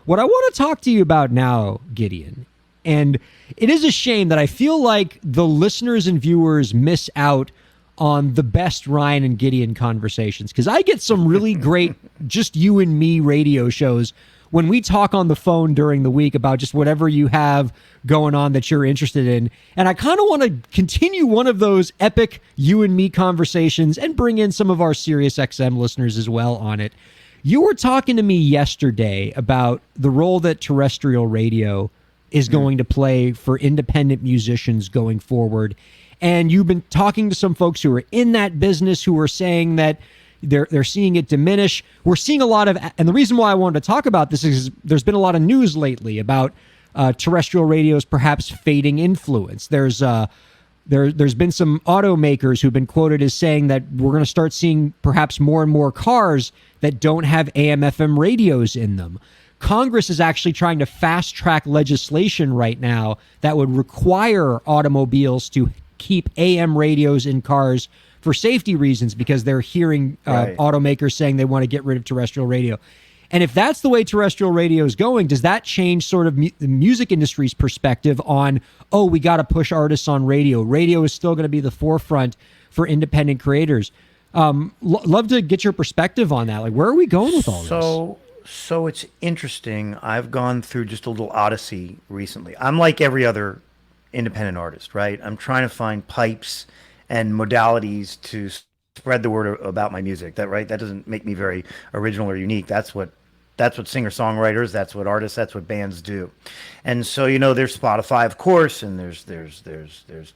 What I want to talk to you about now, Gideon, and it is a shame that I feel like the listeners and viewers miss out on the best Ryan and Gideon conversations, because I get some really great just you and me radio shows when we talk on the phone during the week about just whatever you have going on that you're interested in. And I kind of want to continue one of those epic you and me conversations and bring in some of our Sirius XM listeners as well on it. You were talking to me yesterday about the role that terrestrial radio is going to play for independent musicians going forward. And you've been talking to some folks who are in that business who are saying that they're seeing it diminish. We're seeing a lot of, and the reason why I wanted to talk about this is there's been a lot of news lately about terrestrial radio's perhaps fading influence. There's been some automakers who've been quoted as saying that we're going to start seeing perhaps more and more cars that don't have AM/FM radios in them. Congress is actually trying to fast track legislation right now that would require automobiles to keep AM radios in cars for safety reasons, because they're hearing automakers saying they want to get rid of terrestrial radio. And if that's the way terrestrial radio is going, does that change sort of the music industry's perspective on, oh, we got to push artists on radio? Radio is still going to be the forefront for independent creators. Love to get your perspective on that. Like, where are we going with all this? So it's interesting. I've gone through just a little odyssey recently. I'm like every other independent artist, right? I'm trying to find pipes and modalities to spread the word about my music. That doesn't make me very original or unique. That's what singer-songwriters, that's what artists, that's what bands do. And so, there's Spotify, of course, and there's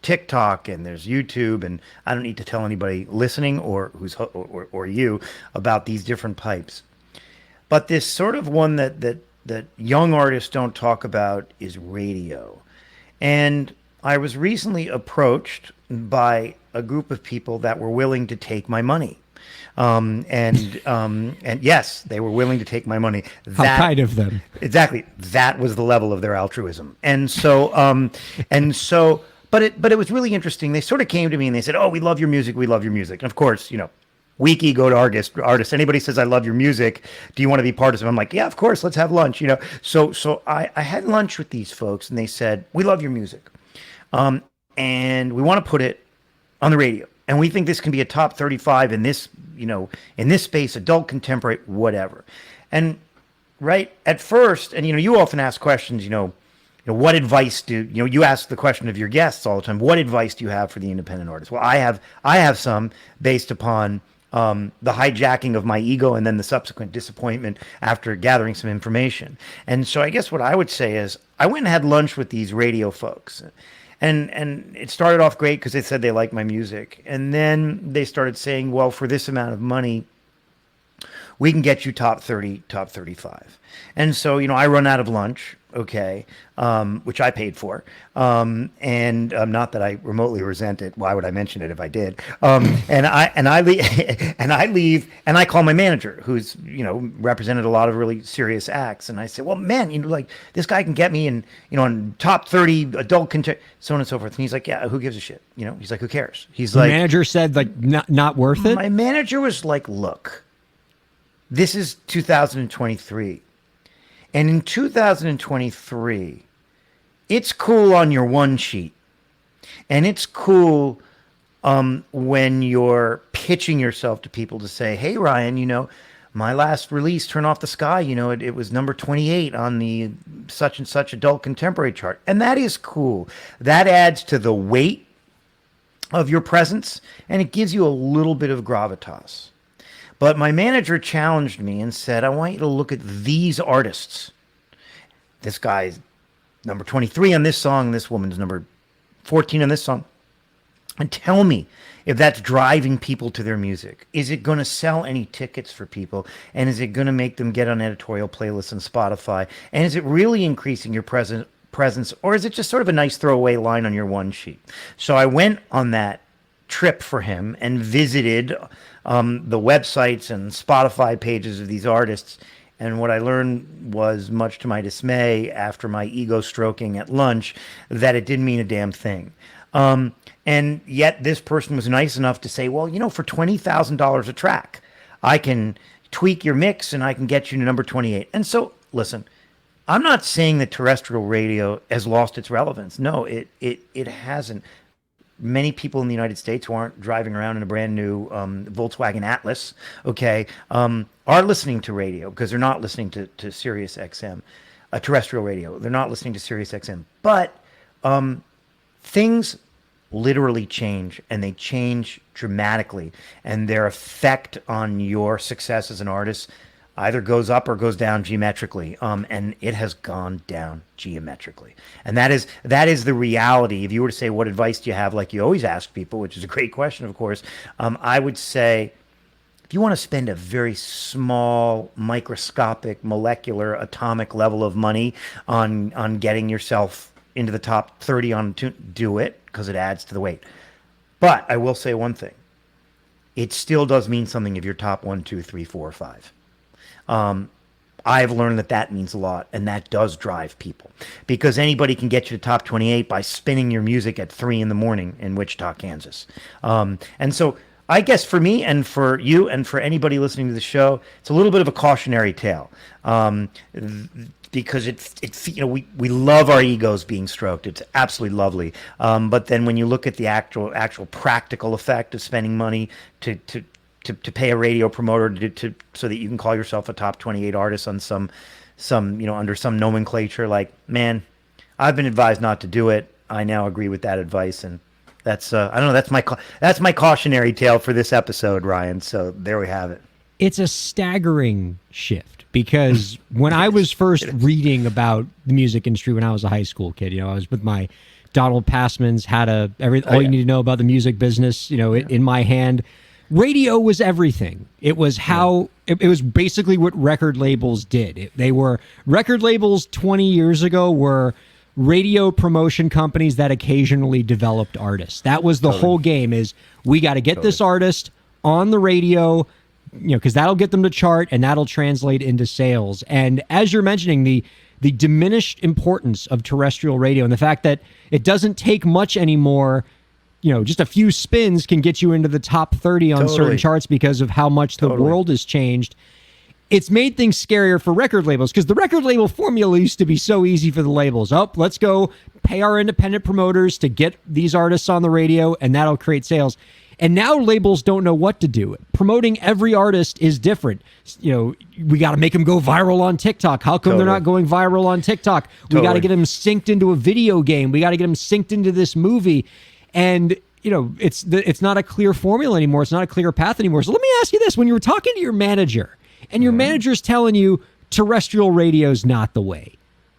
TikTok, and there's YouTube, and I don't need to tell anybody listening or or you about these different pipes. But this sort of one that young artists don't talk about is radio. And I was recently approached by a group of people that were willing to take my money. And yes, they were willing to take my money. How kind of them. Exactly. That was the level of their altruism. And so, but it was really interesting. They sort of came to me and they said, "Oh, we love your music. We love your music." And of course, weak ego to artists. Anybody says, "I love your music. Do you want to be part of it?" I'm like, "Yeah, of course. Let's have lunch." So I had lunch with these folks and they said, "We love your music. And we want to put it on the radio. And we think this can be a top 35 in this, in this space, adult, contemporary, whatever." And right at first, and you often ask questions, what advice you ask the question of your guests all the time, what advice do you have for the independent artist? Well, I have some based upon the hijacking of my ego and then the subsequent disappointment after gathering some information. And so I guess what I would say is I went and had lunch with these radio folks. And it started off great because they said they liked my music. And then they started saying, well, for this amount of money, we can get you top 30, top 35. And so, I run out of lunch, okay, which I paid for. And not that I remotely resent it. Why would I mention it if I did? And I leave and I call my manager, who's, represented a lot of really serious acts. And I say, well, man, this guy can get me in top 30 adult so on and so forth. And he's like, yeah, who gives a shit? He's like, who cares? He's the like, manager said not worth it. My manager was like, look, this is 2023. And in 2023, it's cool on your one sheet. And it's cool when you're pitching yourself to people to say, hey, Ryan, my last release, Turn Off the Sky, it was number 28 on the such and such adult contemporary chart. And that is cool. That adds to the weight of your presence, and it gives you a little bit of gravitas. But my manager challenged me and said, I want you to look at these artists. This guy's number 23 on this song. This woman's number 14 on this song. And tell me if that's driving people to their music. Is it going to sell any tickets for people? And is it going to make them get on editorial playlists on Spotify? And is it really increasing your presence? Or is it just sort of a nice throwaway line on your one sheet? So I went on that trip for him and visited the websites and Spotify pages of these artists. And what I learned was, much to my dismay, after my ego stroking at lunch, that it didn't mean a damn thing. And yet this person was nice enough to say, well, for $20,000 a track, I can tweak your mix and I can get you to number 28. And so, listen, I'm not saying that terrestrial radio has lost its relevance. No, it hasn't. Many people in the United States who aren't driving around in a brand new Volkswagen Atlas, okay, are listening to radio because they're not listening to Sirius XM, terrestrial radio. They're not listening to Sirius XM. But things literally change, and they change dramatically, and their effect on your success as an artist either goes up or goes down geometrically, and it has gone down geometrically, and that is the reality. If you were to say, what advice do you have, like you always ask people, which is a great question, of course, I would say, if you want to spend a very small, microscopic, molecular, atomic level of money on getting yourself into the top 30 on do it, because it adds to the weight. But I will say one thing: it still does mean something if you're top 1, 2, 3, 4, 5. I've learned that means a lot, and that does drive people, because anybody can get you to top 28 by spinning your music at 3 in the morning in Wichita, Kansas. And so I guess for me and for you and for anybody listening to the show, it's a little bit of a cautionary tale. Because we love our egos being stroked. It's absolutely lovely. But then when you look at the actual practical effect of spending money to pay a radio promoter so that you can call yourself a top 28 artist on some under some nomenclature, like, man, I've been advised not to do it. I now agree with that advice, and that's I don't know, that's my cautionary tale for this episode, Ryan. So there we have it. It's a staggering shift, because when I was first reading about the music industry when I was a high school kid, I was with my Donald Passman's, had all you need to know about the music business, in my hand. Radio was everything. It was it was basically what record labels did. Record labels 20 years ago were radio promotion companies that occasionally developed artists. That was the whole game, is we got to get this artist on the radio, because that'll get them to chart and that'll translate into sales. And as you're mentioning, the diminished importance of terrestrial radio and the fact that it doesn't take much anymore, just a few spins can get you into the top 30 on certain charts because of how much the world has changed. It's made things scarier for record labels, because the record label formula used to be so easy for the labels. Let's go pay our independent promoters to get these artists on the radio, and that'll create sales. And now labels don't know what to do. Promoting every artist is different. We got to make them go viral on TikTok. How come they're not going viral on TikTok? We got to get them synced into a video game. We got to get them synced into this movie. And, it's not a clear formula anymore. It's not a clear path anymore. So let me ask you this. When you were talking to your manager, and your manager's telling you terrestrial radio's not the way,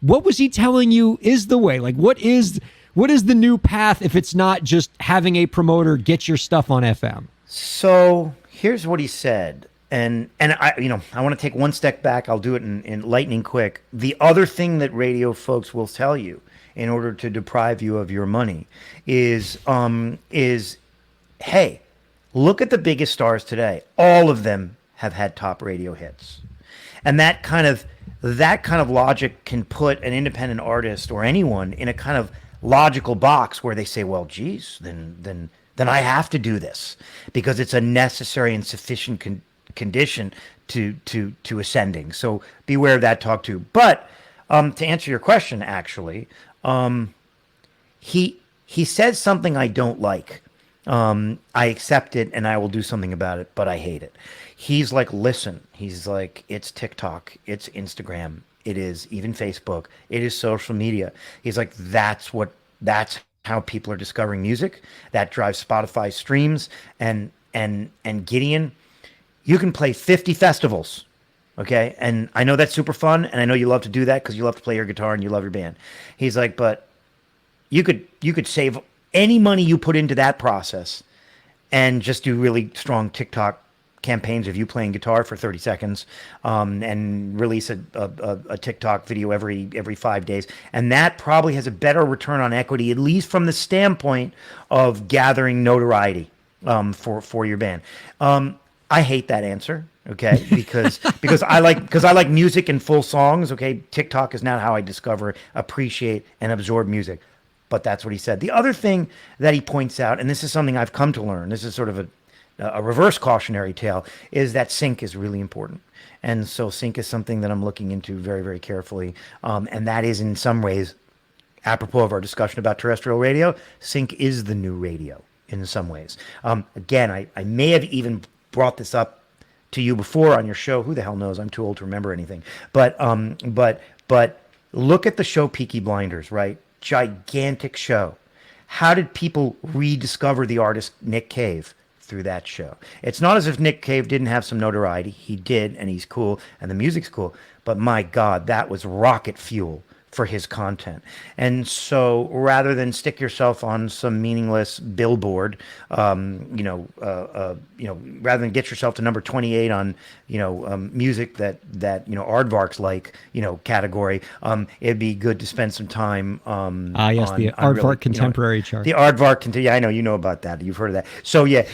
what was he telling you is the way? Like, what is the new path if it's not just having a promoter get your stuff on FM? So here's what he said. And I want to take one step back. I'll do it in lightning quick. The other thing that radio folks will tell you in order to deprive you of your money is hey, look at the biggest stars today. All of them have had top radio hits. And that kind of logic can put an independent artist or anyone in a kind of logical box where they say, well, geez, then I have to do this because it's a necessary and sufficient condition to ascending. So beware of that talk too. But to answer your question, actually, he says something I don't like. I accept it and I will do something about it, but I hate it. He's like, listen, he's like, it's TikTok, it's Instagram, it is even Facebook, it is social media. He's like, that's how people are discovering music. That drives Spotify streams. And Gideon, you can play 50 festivals. Okay. And I know that's super fun. And I know you love to do that because you love to play your guitar and you love your band. He's like, but you could save any money you put into that process and just do really strong TikTok campaigns of you playing guitar for 30 seconds, and release a TikTok video every 5 days. And that probably has a better return on equity, at least from the standpoint of gathering notoriety, for your band. I hate that answer. Okay. Because I like music and full songs. Okay. TikTok is not how I discover, appreciate, and absorb music. But that's what he said. The other thing that he points out, and this is something I've come to learn, this is sort of a reverse cautionary tale is that sync is really important. And so sync is something that I'm looking into very, very carefully. And that is in some ways, apropos of our discussion about terrestrial radio, sync is the new radio in some ways. Again, I may have even brought this up to you before on your show. Who the hell knows? I'm too old to remember anything. But look at the show Peaky Blinders, right? Gigantic show. How did people rediscover the artist Nick Cave? Through that show. It's not as if Nick Cave didn't have some notoriety. He did, and he's cool, and the music's cool. But my God, that was rocket fuel for his content. And so rather than stick yourself on some meaningless billboard, rather than get yourself to number 28 on, music that aardvarks like, category, it'd be good to spend some time yes, the aardvark contemporary chart. The aardvark, yeah, I know, you know about that. You've heard of that. So yeah,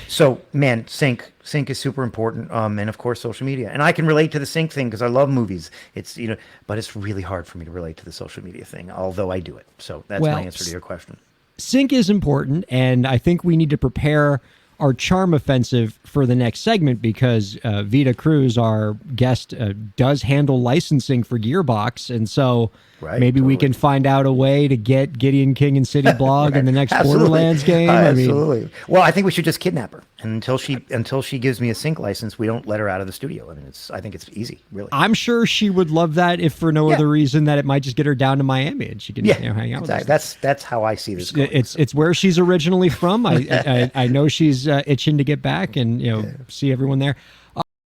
man, sync is super important, and of course social media. And I can relate to the sync thing because I love movies. It's but it's really hard for me to relate to the social media thing, although I do it. So that's my answer to your question. Sync is important, and I think we need to prepare our charm offensive for the next segment because Vita Cruz, our guest, does handle licensing for Gearbox, and so maybe we can find out a way to get Gideon King and City Blog in the next Borderlands game. Absolutely. Well, I think we should just kidnap her, and until she gives me a sync license, we don't let her out of the studio. I mean, I think it's easy, really. I'm sure she would love that, if for no other reason that it might just get her down to Miami and she can hang out with us. That's how I see this going. It's where she's originally from. I know she's itching to get back and see everyone there.